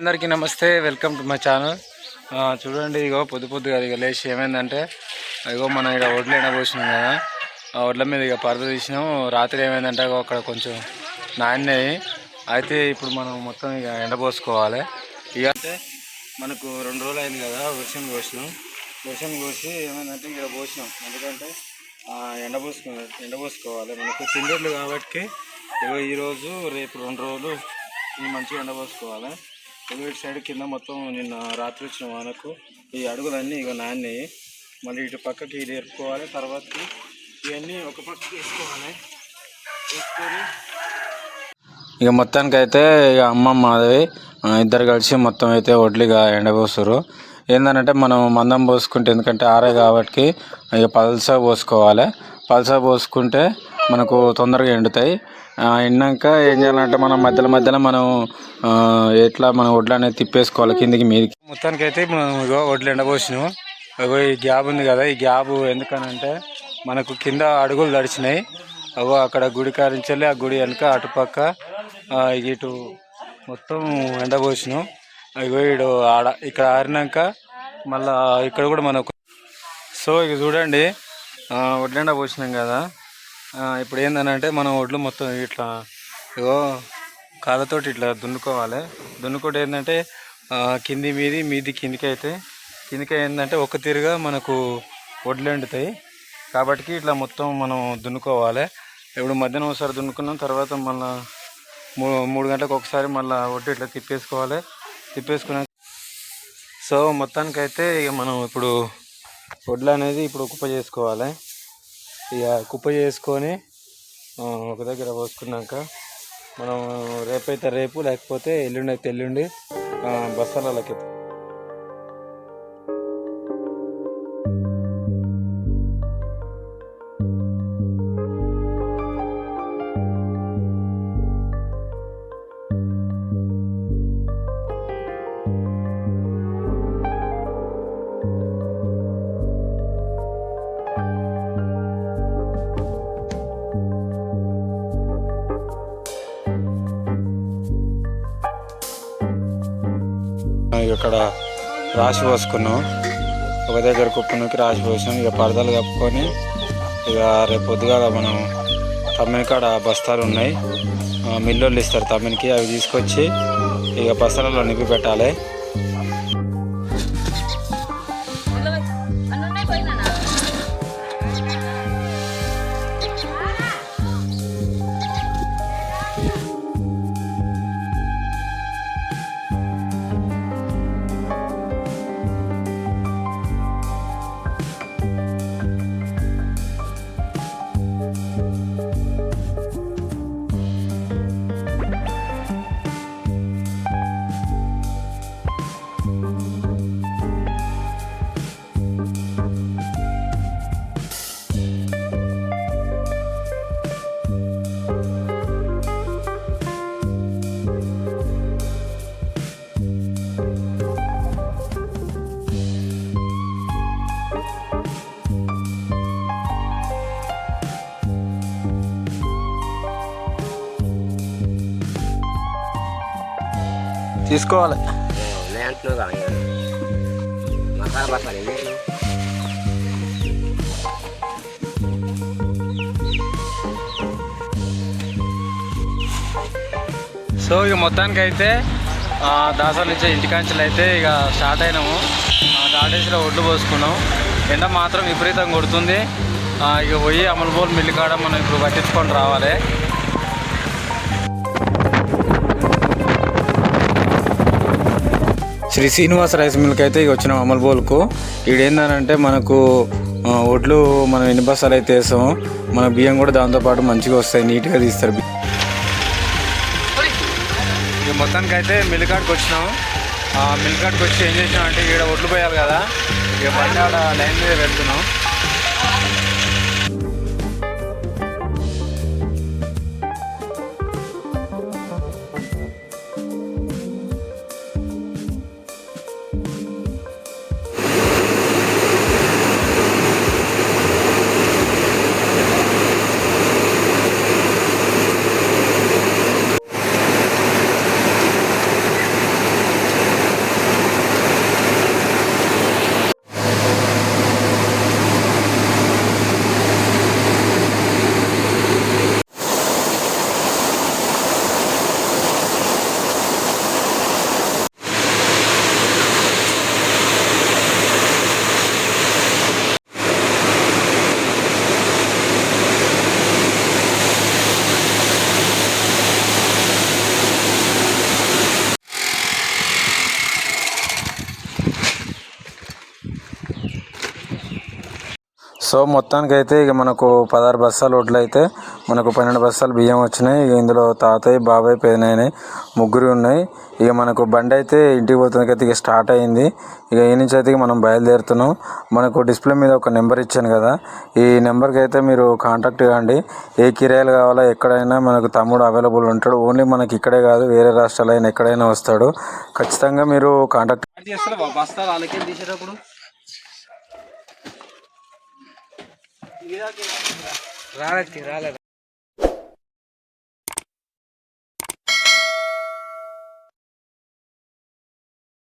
అందరికీ నమస్తే, welcome to my channel. చూడండి, ఇగో పొద్దుగా ఇక లేచి ఏమైందంటే ఇగో మనం ఇక వడ్లు ఎండబోసినాం కదా. ఆ వడ్ల మీద ఇక పరద తీసినాం. రాత్రి ఏమైందంటే అక్కడ కొంచెం నాణ్యాయి అయితే ఇప్పుడు మనం మొత్తం ఇక ఎండబోసుకోవాలి. ఇక అంటే మనకు 2 రోజులు అయింది కదా వర్షం కోసి ఏమైందంటే ఇక పోసినాం. ఎందుకంటే ఎండబోసుకోవాలి మనకు తిండర్లు కాబట్టి. ఇగో ఈరోజు రేపు 2 రోజులు మంచిగా ఎండబోసుకోవాలి. ఇటు సైడ్ కింద మొత్తం నిన్న రాత్రి వచ్చిన వానకు ఈ అడుగులన్నీ ఇక నాణ్యాయి. మళ్ళీ ఇటు పక్కకి ఇది ఎరుపుకోవాలి. తర్వాత ఇవన్నీ ఒక పక్కకి వేసుకొని ఇక మొత్తానికైతే ఇక అమ్మమ్మ మాధవి ఇద్దరు కలిసి మొత్తం అయితే వడ్లుగా ఎండబోస్తారు. ఏంటంటే మనం మందం పోసుకుంటే, ఎందుకంటే ఆరే కాబట్టి ఇక పల్సగా పోసుకోవాలి. పల్సగా పోసుకుంటే మనకు తొందరగా ఎండుతాయి. ఎండాక ఏం చేయాలంటే మనం మధ్యలో మనం ఎట్లా మనం వడ్లు అనేది తిప్పేసుకోవాలి కిందికి మీదకి. మొత్తానికి అయితే మనం ఇగో వడ్లు ఎండబోసినాము. ఇగో ఈ గ్యాప్ ఉంది కదా, ఈ గ్యాప్ ఎందుకనంటే మనకు కింద అడుగులు తడిచినాయి. అగో అక్కడ గుడి కారించాలి, ఆ గుడి వెనుక అటుపక్క ఇటు మొత్తం ఎండబోసినాం. ఇగో ఇడు ఆడ ఇక్కడ ఆరినాక మళ్ళా ఇక్కడ కూడా మనకు. సో ఇక చూడండి, వడ్లు ఎండబోసినాం కదా. ఇప్పుడు ఏంటంటే మనం వడ్లు మొత్తం ఇట్లా ఇగో కాళ్ళతోటి ఇట్లా దున్నుకోవాలి. దున్నుకుంటే ఏంటంటే మీది కిందికి అయితే ఏంటంటే ఒక తీరుగా మనకు వడ్లు ఎండుతాయి. కాబట్టి ఇట్లా మొత్తం మనం దున్నుకోవాలి. ఇప్పుడు మధ్యాహ్నం ఒకసారి దున్నుకున్నాం, తర్వాత మళ్ళీ 3 గంటలకు ఒకసారి మళ్ళీ వడ్లు ఇట్లా తిప్పేసుకున్నాం. సో మొత్తానికైతే ఇక మనం ఇప్పుడు వడ్లు అనేది ఇప్పుడు కుప్ప చేసుకోవాలి. ఇక కుప్ప చేసుకొని ఒక దగ్గర పోసుకున్నాక మనం రేపైతే రేపు, లేకపోతే ఎల్లుండి అయితే ఎల్లుండి బస్తాలకి. ఇక్కడ రాసి పోసుకున్నాం, ఒక దగ్గర కుప్పనికి రాసి పోసినాం. ఇక పరదలు కప్పుకొని ఇక రేపు పొద్దుగాల మనం తమ్మిని కాడ బస్తాలు ఉన్నాయి, మిల్లోళ్ళు ఇస్తారు తమ్మినికి. అవి తీసుకొచ్చి ఇక బస్తాలలో నింపి పెట్టాలి. తీసుకోవాలి. సో ఇక మొత్తానికి అయితే దాసాల నుంచి ఇంటికాంచెలు అయితే ఇక స్టార్ట్ అయినాము. దాటేసిలో ఒడ్లు పోసుకున్నాం. ఎండ మాత్రం విపరీతంగా కొడుతుంది. ఇక పోయి అమలుబోల్ మిల్లు కాడ మనం ఇప్పుడు పట్టించుకొని రావాలి. శ్రీ శ్రీనివాస రైస్ మిల్క్ అయితే ఇక వచ్చినాం అమలుబోల్కు. ఈడేందనంటే మనకు ఒడ్లు మనం ఎన్ని బస్తాలు అయితే వేసాము, మన బియ్యం కూడా దాంతోపాటు మంచిగా వస్తాయి, నీట్గా తీస్తారు. ఇక మొత్తానికి అయితే మిల్లు కాడికి వచ్చినాం. మిల్లు కాడికి వచ్చి ఏం చేసినాం అంటే ఈడ ఒడ్లు పోయాలి కదా, ఇక పైన లైన్ మీద పెడుతున్నాం. మొత్తానికైతే ఇక మనకు 16 బస్తాలు వడ్లు అయితే మనకు 12 బస్తాలు బియ్యం వచ్చినాయి. ఇక ఇందులో తాతయ్య, బాబాయ్, పెదనాయన ముగ్గురు ఉన్నాయి. ఇక మనకు బండి అయితే ఇంటికి పోతున్నకైతే ఇక స్టార్ట్ అయింది. ఇక ఈ నుంచి అయితే మనం బయలుదేరుతున్నాం. మనకు డిస్ప్లే మీద ఒక నెంబర్ ఇచ్చాను కదా, ఈ నెంబర్కి అయితే మీరు కాంటాక్ట్ కాండి. ఏ కిరాయిలు కావాలో ఎక్కడైనా మనకు తమ్ముడు అవైలబుల్ ఉంటాడు. ఓన్లీ మనకి ఇక్కడే కాదు, వేరే రాష్ట్రాలు అయినా ఎక్కడైనా వస్తాడు. ఖచ్చితంగా మీరు కాంటాక్ట్ రాలేదు